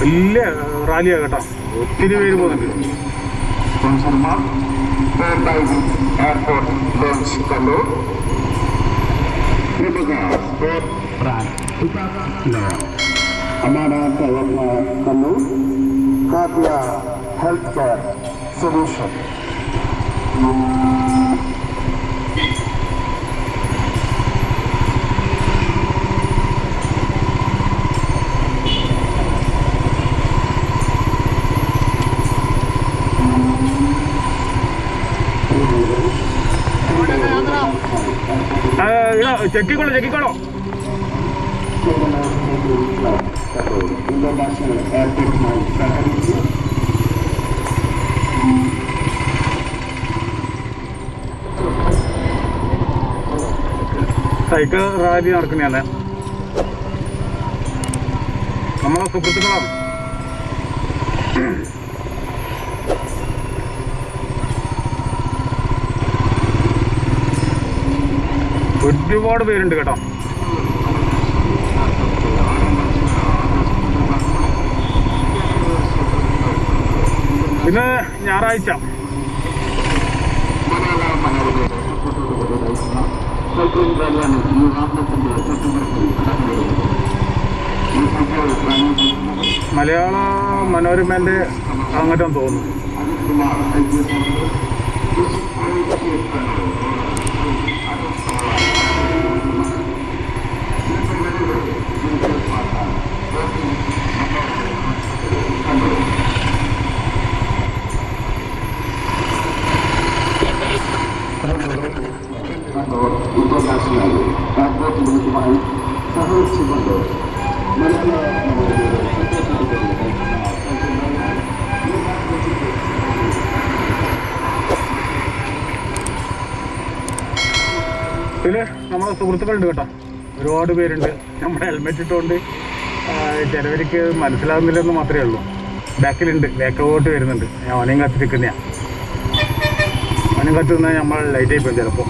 വലിയ റാലിയാണ് കേട്ടോ, ഒത്തിരി പേര് പോകുന്നുണ്ട്. Healthcare Solution. ചെക്കിക്കോളൂ ചെക്കിക്കോളൂ. സൈക്കിൾ റാലി നടക്കുന്നതാണ്. നമ്മളെ സുഹൃത്തുക്കളാണ്. ഒരുപാട് പേരുണ്ട് കേട്ടോ. പിന്നെ ഞായറാഴ്ച മലയാള മനോരമേൻ്റെ അങ്ങോട്ടാന്ന് തോന്നുന്നു. പിന്നെ നമ്മളെ സുഹൃത്തുക്കളുണ്ട് കേട്ടോ, ഒരുപാട് പേരുണ്ട്. നമ്മുടെ ഹെൽമെറ്റ് ഇട്ടുകൊണ്ട് ചിലവർക്ക് മനസ്സിലാകുന്നില്ലെന്ന് മാത്രമേ ഉള്ളൂ. ബാക്കിലുണ്ട്, ബാക്കോട്ട് വരുന്നുണ്ട്. ഞാൻ അവനെയും കാത്തിരിക്കുന്നതാണ്. അവനും കാത്തു നിന്നാൽ നമ്മൾ ലൈറ്റായി പോകും ചിലപ്പോൾ.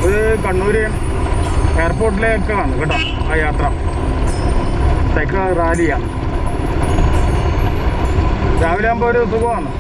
ഇത് കണ്ണൂർ എയർപോർട്ടിലേക്കാണ് കേട്ടോ ആ യാത്ര. സൈക്കിൾ റാലിയാണ്. രാവിലെ ആകുമ്പോൾ ഒരു സുഖമാണ്.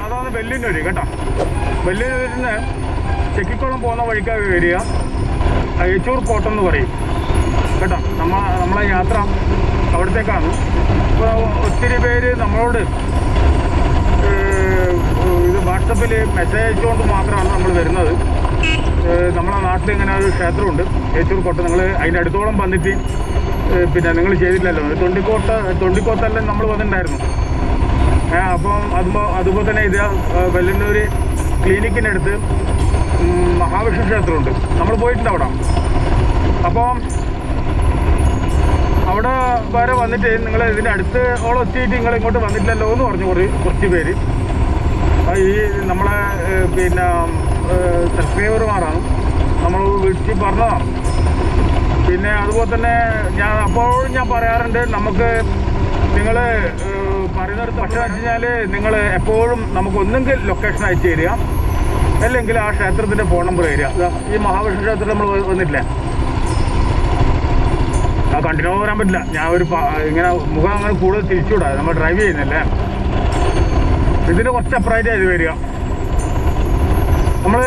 അതാണ് വെല്ലിനൂര് കേട്ടോ. വെല്ലിനൂരിന് ചെക്കിക്കുളം പോകുന്ന വഴിക്കാണ് വരിക. ഏച്ചൂർ കോട്ടെന്ന് പറയും കേട്ടോ. നമ്മളെ യാത്ര അവിടത്തേക്കാണ്. ഇപ്പോൾ ഒത്തിരി പേര് നമ്മളോട് ഇത് വാട്സപ്പിൽ മെസ്സേജ് അയച്ചുകൊണ്ട് മാത്രമാണ് നമ്മൾ വരുന്നത്. നമ്മളെ നാട്ടിൽ ഇങ്ങനെ ഒരു ക്ഷേത്രമുണ്ട് ഏച്ചൂർ കോട്ട. നിങ്ങൾ അതിൻ്റെ അടുത്തോളം വന്നിട്ട് പിന്നെ നിങ്ങൾ ചെയ്തില്ലല്ലോ. തൊണ്ടിക്കോട്ടെല്ലാം നമ്മൾ വന്നിട്ടുണ്ടായിരുന്നു. അപ്പം അതുപോലെ തന്നെ ഇത് വെല്ലന്നൂർ ക്ലിനിക്കിൻ്റെ അടുത്ത് മഹാവിഷ്ണു ക്ഷേത്രമുണ്ട്. നമ്മൾ പോയിട്ടുണ്ട് അവിടെ. അപ്പം അവിടെ വരെ വന്നിട്ട് നിങ്ങൾ ഇതിൻ്റെ അടുത്ത് ഓളം എത്തിയിട്ട് നിങ്ങൾ ഇങ്ങോട്ട് വന്നിട്ടില്ലല്ലോ എന്ന് പറഞ്ഞു കുറച്ച് പേര്. ഈ നമ്മളെ പിന്നെ സബ്സ്ക്രൈബർമാരാണ്, നമ്മൾ വിളിച്ച് പറഞ്ഞതാണ്. പിന്നെ അതുപോലെ തന്നെ അപ്പോഴും ഞാൻ പറയാറുണ്ട്, നമുക്ക് നിങ്ങൾ പറയുന്നത് പക്ഷേ വെച്ച് കഴിഞ്ഞാൽ നിങ്ങൾ എപ്പോഴും നമുക്ക് ഒന്നെങ്കിൽ ലൊക്കേഷൻ അയച്ചു തരിക, അല്ലെങ്കിൽ ആ ക്ഷേത്രത്തിൻ്റെ ഫോൺ നമ്പർ തരിക. ഈ മഹാവിഷ്ണു ക്ഷേത്രത്തിൽ നമ്മൾ വന്നിട്ടില്ല, കണ്ടിന്യൂ വരാൻ പറ്റില്ല. ഞാൻ ഇങ്ങനെ മുഖം അങ്ങനെ കൂടുതൽ തിരിച്ചുവിടാ, നമ്മൾ ഡ്രൈവ് ചെയ്യുന്നല്ലേ. ഇതിന് കുറച്ച് അപ്രായിട്ടായി വരിക. നമ്മൾ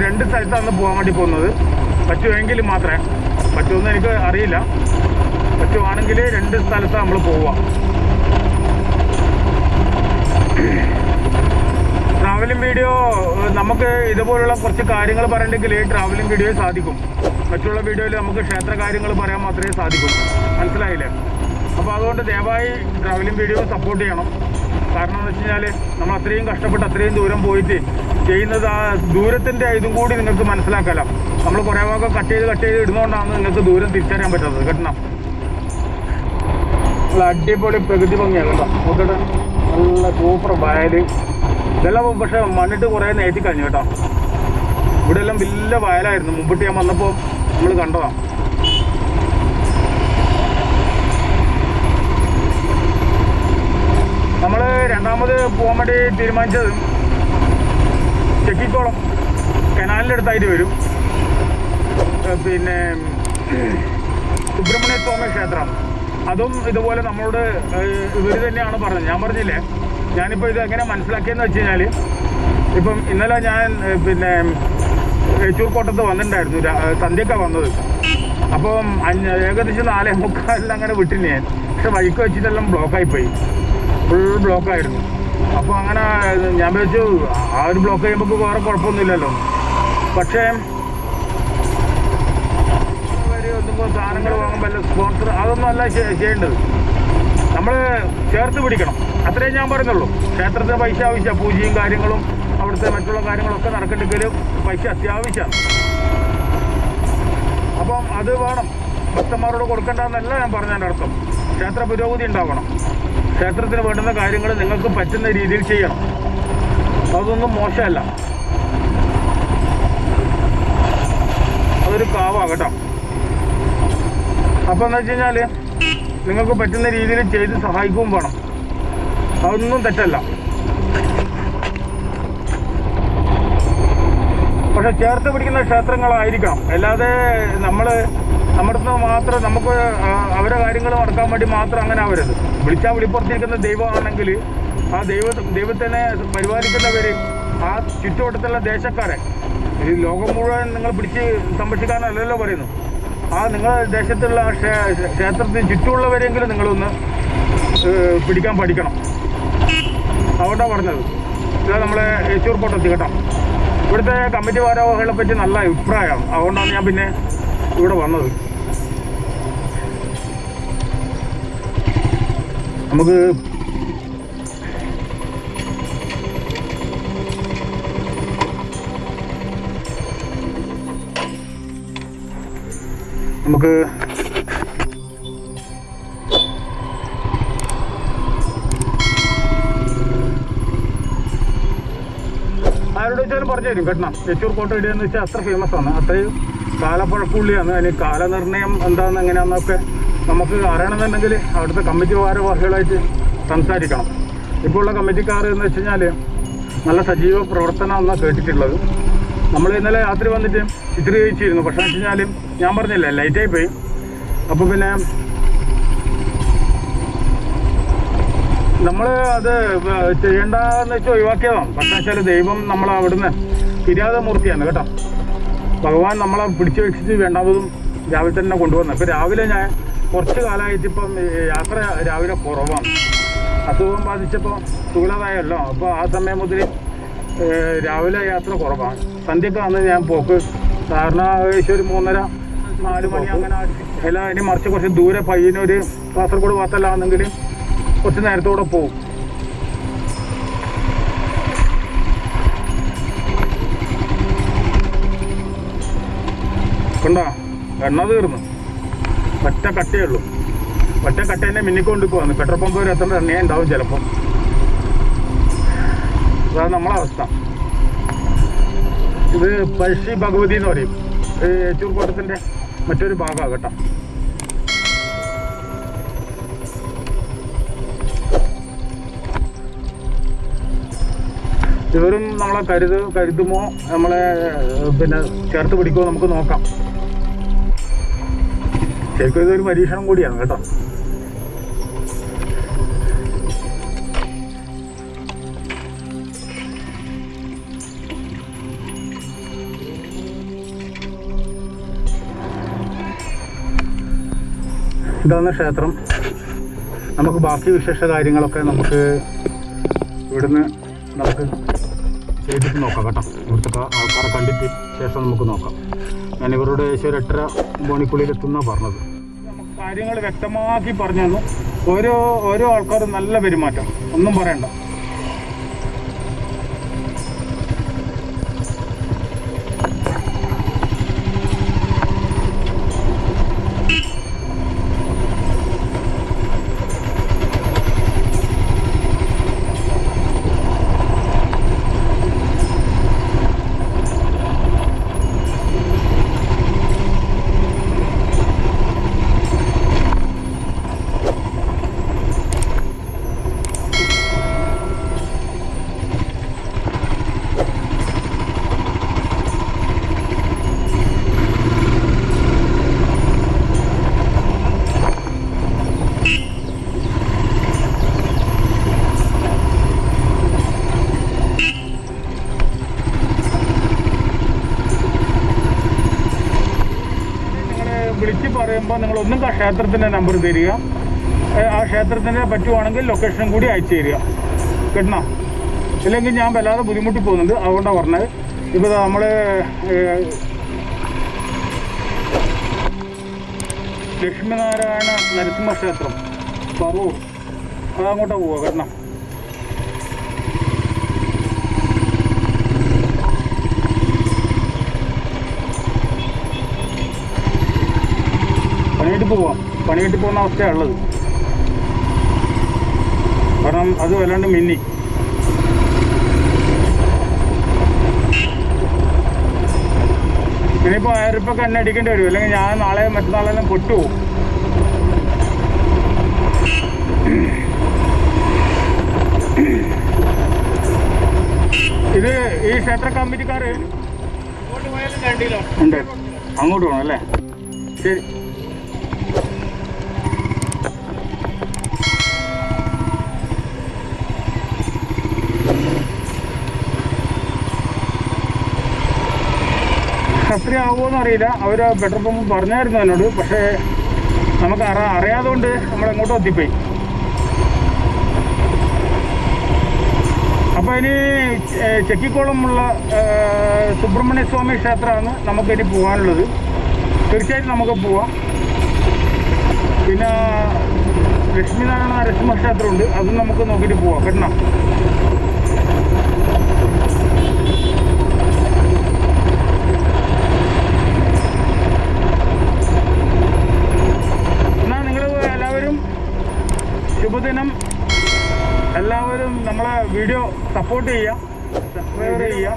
2 സ്ഥലത്താണ് പോകാൻ വേണ്ടി പോകുന്നത്. പറ്റുമെങ്കിൽ മാത്രമേ, പറ്റുമെന്ന് എനിക്ക് അറിയില്ല. പറ്റുവാണെങ്കിൽ 2 സ്ഥലത്താണ് നമ്മൾ പോവുക. ട്രാവലിംഗ് വീഡിയോ നമുക്ക് ഇതുപോലുള്ള കുറച്ച് കാര്യങ്ങൾ പറയണമെങ്കിൽ ട്രാവലിംഗ് വീഡിയോ സാധിക്കും. മറ്റുള്ള വീഡിയോയിൽ നമുക്ക് ക്ഷേത്ര കാര്യങ്ങൾ പറയാൻ മാത്രമേ സാധിക്കൂ. മനസ്സിലായില്ലേ? അപ്പോൾ അതുകൊണ്ട് ദയവായി ട്രാവലിംഗ് വീഡിയോ സപ്പോർട്ട് ചെയ്യണം. കാരണം എന്ന് വെച്ച് കഴിഞ്ഞാൽ നമ്മൾ അത്രയും കഷ്ടപ്പെട്ട് അത്രയും ദൂരം പോയിട്ട് ചെയ്യുന്നത് ആ ദൂരത്തിൻ്റെ ഇതും കൂടി നിങ്ങൾക്ക് മനസ്സിലാക്കാമല്ലോ. നമ്മൾ കുറേ ഭാഗം കട്ട് ചെയ്ത് ഇടുന്നതുകൊണ്ടാണ് നിങ്ങൾക്ക് ദൂരം തിരിച്ചറിയാൻ പറ്റുന്നത്. കിട്ടണം. നല്ല അടിപൊളി പ്രകൃതി ഭംഗിയാണ് കേട്ടോ. നോക്കട്ടെ, നല്ല സൂപ്പർ വയൽ. ഇതെല്ലാം പക്ഷേ മണ്ണിട്ട് കുറേ നേറ്റി കഴിഞ്ഞു കേട്ടോ. ഇവിടെ എല്ലാം വലിയ വയലായിരുന്നു. മുമ്പിട്ട് ഞാൻ വന്നപ്പോൾ നമ്മൾ കണ്ടതാണ്. നമ്മൾ രണ്ടാമത് പോകാൻ വേണ്ടി തീരുമാനിച്ചത് ചെക്കിക്കോളം കനാലിൻ്റെ അടുത്തായിട്ട് വരും. പിന്നെ സുബ്രഹ്മണ്യ സ്വാമി ക്ഷേത്രം, അതും ഇതുപോലെ നമ്മളോട് ഇവർ തന്നെയാണ് പറഞ്ഞത്. ഞാൻ പറഞ്ഞില്ലേ, ഞാനിപ്പോൾ ഇത് എങ്ങനെ മനസ്സിലാക്കിയെന്ന് വെച്ച് കഴിഞ്ഞാൽ, ഇപ്പം ഇന്നലെ ഞാൻ പിന്നെ ഏച്ചൂർക്കോട്ടത്ത് വന്നിട്ടുണ്ടായിരുന്നു, സന്ധ്യക്കാണ് വന്നത്. അപ്പം ഏകദേശം 4:45 അങ്ങനെ വിട്ടിന് ഞാൻ. പക്ഷെ വഴിക്ക് വെച്ചിട്ടെല്ലാം ബ്ലോക്കായിപ്പോയി, ഫുൾ ബ്ലോക്കായിരുന്നു. അപ്പോൾ അങ്ങനെ ഞാൻ വിചാരിച്ചു ആ ഒരു ബ്ലോക്ക് ചെയ്യുമ്പോൾ വേറെ കുഴപ്പമൊന്നുമില്ലല്ലോ. പക്ഷേ എന്തെങ്കിലും സാധനങ്ങൾ വാങ്ങുമ്പോൾ സ്പോൺസർ അതൊന്നും അല്ല ചെയ്യേണ്ടത്, നമ്മൾ ചേർത്ത് പിടിക്കണം, അത്രേ ഞാൻ പറയുന്നുള്ളൂ. ക്ഷേത്രത്തിന് പൈസ ആവശ്യമാണ്, പൂജയും കാര്യങ്ങളും അവിടുത്തെ മറ്റുള്ള കാര്യങ്ങളൊക്കെ നടക്കണ്ടെങ്കിൽ പൈസ അത്യാവശ്യമാണ്. അപ്പം അത് വേണം, ഭക്തന്മാരോട് കൊടുക്കേണ്ടതെന്നല്ല ഞാൻ പറഞ്ഞതിൻ്റെ അർത്ഥം. ക്ഷേത്ര പുരോഗതി ഉണ്ടാവണം, ക്ഷേത്രത്തിന് വേണ്ടുന്ന കാര്യങ്ങൾ നിങ്ങൾക്ക് പറ്റുന്ന രീതിയിൽ ചെയ്യണം, അതൊന്നും മോശമല്ല. അതൊരു കാവാണ് കേട്ടോ. അപ്പോൾ എന്ന് വെച്ച് കഴിഞ്ഞാൽ നിങ്ങൾക്ക് പറ്റുന്ന രീതിയിൽ ചെയ്ത് സഹായിക്കുകയും വേണം, അതൊന്നും തെറ്റല്ല. പക്ഷെ ചേർത്ത് പിടിക്കുന്ന ക്ഷേത്രങ്ങളായിരിക്കണം, അല്ലാതെ നമ്മുടെ അടുത്ത് മാത്രം നമുക്ക് അവരെ കാര്യങ്ങൾ നടക്കാൻ വേണ്ടി മാത്രം അങ്ങനെ ആവരുത്. വിളിച്ചാൽ വിളിപ്പുറത്തിരിക്കുന്ന ദൈവമാണെങ്കിൽ ആ ദൈവത്തിനെ പരിപാലിക്കുന്നവർ, ആ ചുറ്റുവട്ടത്തുള്ള ദേശക്കാരെ, ഈ ലോകം മുഴുവൻ നിങ്ങൾ പിടിച്ച് സംരക്ഷിക്കാനല്ലല്ലോ പറയുന്നു. ആ നിങ്ങളുടെ ദേശത്തുള്ള ക്ഷേത്രത്തിന് ചുറ്റുമുള്ളവരെങ്കിലും നിങ്ങളൊന്ന് പിടിക്കാൻ പഠിക്കണം. അതുകൊണ്ടാണ് പറഞ്ഞത്. ഇത് നമ്മളെ ഏച്ചൂർക്കോട്ടെത്തി കേട്ടോ. ഇവിടുത്തെ കമ്മിറ്റി ഭാരവാഹികളെ പറ്റി നല്ല അഭിപ്രായമാണ്, അതുകൊണ്ടാണ് ഞാൻ പിന്നെ ഇവിടെ വന്നത്. നമുക്ക് ആരോട് വെച്ചാലും പറഞ്ഞു തരും കേട്ടോ. ഏച്ചൂർക്കോട്ട ഇടുകയെന്ന് വെച്ചാൽ അത്ര ഫേമസ് ആണ്, അത്രയും കാലപ്പഴക്കമുള്ളിയാണ്. അതിന് കാലനിർണ്ണയം എന്താണെന്ന് എങ്ങനെയാണെന്നൊക്കെ നമുക്ക് അറിയണമെന്നുണ്ടെങ്കിൽ അവിടുത്തെ കമ്മിറ്റി ഭാരവാഹികളായിട്ട് സംസാരിക്കണം. ഇപ്പോൾ ഉള്ള കമ്മിറ്റിക്കാർ എന്ന് വെച്ച് കഴിഞ്ഞാൽ നല്ല സജീവ പ്രവർത്തനം എന്നാണ് കേട്ടിട്ടുള്ളത്. നമ്മൾ ഇന്നലെ രാത്രി വന്നിട്ട് ചിത്രീകരിച്ചിരുന്നു, പക്ഷേ വെച്ച് കഴിഞ്ഞാൽ ഞാൻ പറഞ്ഞില്ലേ ലൈറ്റായി പോയി. അപ്പോൾ പിന്നെ നമ്മൾ അത് ചെയ്യേണ്ടെന്ന് വെച്ചാൽ ഒഴിവാക്കിയതാണ്. പക്ഷേ വെച്ചാൽ ദൈവം നമ്മളെ അവിടുന്ന് കിരാതമൂർത്തിയാണ് കേട്ടോ. ഭഗവാൻ നമ്മളെ പിടിച്ചു വെച്ചിട്ട് വേണ്ടാവതും രാവിലെ തന്നെ കൊണ്ടുവന്നത്. ഇപ്പോൾ രാവിലെ ഞാൻ കുറച്ച് കാലമായിട്ട് ഇപ്പം യാത്ര രാവിലെ കുറവാണ്. അസുഖം ബാധിച്ചപ്പോൾ സുഖലതായല്ലോ, അപ്പോൾ ആ സമയം മുതൽ രാവിലെ യാത്ര കുറവാണ്. സന്ധ്യക്ക് വന്ന് ഞാൻ പോക്ക് സാധാരണ ഏകദേശം ഒരു 3:30-4 മണി അങ്ങനെ എല്ലാം. ഇനി മറിച്ച് കുറച്ച് ദൂരെ പയ്യന്നൂർ കാസർഗോഡ് ഭാഗത്തല്ലാന്നെങ്കിൽ കുറച്ച് നേരത്തോടെ പോകും. കണ്ടോ, എണ്ണ തീർന്നു, ഒറ്റ കട്ടയേ ഉള്ളൂ. ഒറ്റ കട്ടേനെ മിന്നിക്കൊണ്ട് പോകുന്നു. പെട്രോൾ പമ്പ് വരെ എത്തേണ്ട എണ്ണയേ ഉണ്ടാവും ചിലപ്പം. അതാണ് നമ്മളെ അവസ്ഥ. ഇത് പഴശ്ശി ഭഗവതി എന്ന് പറയും, ഏച്ചൂർക്കോട്ടത്തിൻ്റെ മറ്റൊരു ഭാഗമാണ് കേട്ടോ. ഇവരും നമ്മളെ കരുതുമോ, നമ്മളെ പിന്നെ ചേർത്ത് പിടിക്കുമോ നമുക്ക് നോക്കാം. ശരിക്കും ഇതൊരു പരീക്ഷണം കൂടിയാണ് കേട്ടോ. ഇതാണ് ക്ഷേത്രം. നമുക്ക് ബാക്കി വിശേഷ കാര്യങ്ങളൊക്കെ നമുക്ക് ഇവിടുന്ന് നമുക്ക് ചെയ്തിട്ട് നോക്കാം കേട്ടോ. ഇവിടുത്തെ ആൾക്കാരെ കണ്ടിട്ട് ശേഷം നമുക്ക് നോക്കാം. ഞാൻ ഇവരുടെ ഏകദേശം ഒരു 8:30 മണിക്കുള്ളിലെത്തുന്നാണ് പറഞ്ഞത്. നമുക്ക് കാര്യങ്ങൾ വ്യക്തമാക്കി പറഞ്ഞു തന്നു. ഓരോ ആൾക്കാരും നല്ല പെരുമാറ്റം, ഒന്നും പറയണ്ട. വിളിച്ച് പറയുമ്പോൾ നിങ്ങളൊന്നും ആ ക്ഷേത്രത്തിൻ്റെ നമ്പർ തരിക, ആ ക്ഷേത്രത്തിൻ്റെ പറ്റുവാണെങ്കിൽ ലൊക്കേഷൻ കൂടി അയച്ചു തരിക, കേട്ടോ? ഇല്ലെങ്കിൽ ഞാൻ വല്ലാതെ ബുദ്ധിമുട്ടി പോകുന്നുണ്ട്, അതുകൊണ്ടാണ് പറഞ്ഞത്. ഇപ്പോൾ നമ്മൾ ലക്ഷ്മിനാരായണ നരസിംഹക്ഷേത്രം പറവൂർ, അതങ്ങോട്ടാണ് പോവുക, കേട്ടോ? പണിയിട്ട് പോകുന്ന അവസ്ഥയാണ് ഉള്ളത്. കാരണം അത് വല്ലാണ്ട് മിന്നി. ഇനിയിപ്പോൾ 1000 രൂപയ്ക്ക് എന്നെ അടിക്കേണ്ടി വരും, അല്ലെങ്കിൽ ഞാൻ നാളെ മറ്റന്നാളെല്ലാം പൊട്ടുപോകും. ഇത് ഈ ക്ഷേത്ര കമ്മിറ്റിക്കാർ ഉണ്ട്, അങ്ങോട്ട് പോകണം അല്ലേ? ശരി. അത്ര ആവുമോയെന്ന് അറിയില്ല, അവർ പെട്രോൾ പമ്പ് പറഞ്ഞായിരുന്നു എന്നോട്. പക്ഷേ നമുക്ക് അറിയാതുകൊണ്ട് നമ്മളെങ്ങോട്ടും എത്തിപ്പോയി. അപ്പോൾ ഇനി ചെക്കിക്കോളമുള്ള സുബ്രഹ്മണ്യ സ്വാമി ക്ഷേത്രമാണ് നമുക്കിനി പോകാനുള്ളത്. തീർച്ചയായിട്ടും നമുക്ക് പോവാം. പിന്നെ ലക്ഷ്മിനാരായണ നരസിംഹ ക്ഷേത്രമുണ്ട്, അതും നമുക്ക് നോക്കിയിട്ട് പോവാം, കേട്ടോ? ശുഭദിനം. എല്ലാവരും നമ്മളെ വീഡിയോ സപ്പോർട്ട് ചെയ്യുക, സബ്സ്ക്രൈബ് ചെയ്യുക.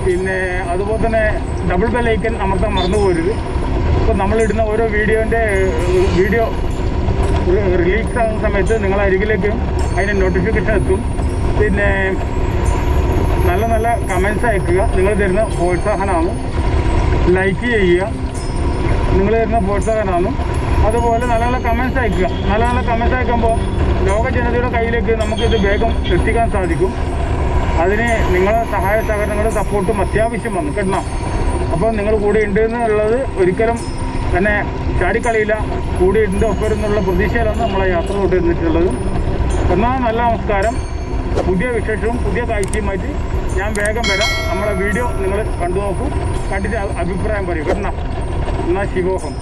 പിന്നെ അതുപോലെ തന്നെ ഡബിൾ ബെല്ലൈക്കൻ അമർത്താൻ മറന്നു പോരുത്. ഇപ്പോൾ നമ്മളിടുന്ന ഓരോ വീഡിയോ റിലീസ് ആകുന്ന സമയത്ത് നിങ്ങളെ അരികിലേക്കും അതിൻ്റെ നോട്ടിഫിക്കേഷൻ എത്തും. പിന്നെ നല്ല നല്ല കമൻസ് അയക്കുക, നിങ്ങൾ തരുന്ന പ്രോത്സാഹനമാണ്. ലൈക്ക് ചെയ്യുക, നിങ്ങൾ തരുന്ന പ്രോത്സാഹനമാണ്. അതുപോലെ നല്ല നല്ല കമൻസ് അയക്കുക. നല്ല നല്ല കമൻസ് അയക്കുമ്പോൾ ലോക ജനതയുടെ കയ്യിലേക്ക് നമുക്കിത് വേഗം എത്തിക്കാൻ സാധിക്കും. അതിന് നിങ്ങളെ സഹായ സഹകരണങ്ങളുടെ സപ്പോർട്ടും അത്യാവശ്യം വന്നു, കേട്ടോ? അപ്പോൾ നിങ്ങൾ കൂടെ ഉണ്ട് എന്നുള്ളത് ഒരിക്കലും തന്നെ ചാടിക്കളിയില്ല. കൂടെ ഉണ്ട് ഒപ്പം എന്നുള്ള പ്രതീക്ഷയിലാണ് നമ്മളെ യാത്ര കൊണ്ടുവന്നിട്ടുള്ളത്. എന്നാൽ നല്ല നമസ്കാരം. പുതിയ വിശേഷവും പുതിയ കാഴ്ചയുമായിട്ട് ഞാൻ വേഗം വരാം. നമ്മളെ വീഡിയോ നിങ്ങൾ കണ്ടു നോക്കൂ, കണ്ടിട്ട് അഭിപ്രായം പറയൂ, കേട്ടോ? എന്നാൽ ശിവോഹം.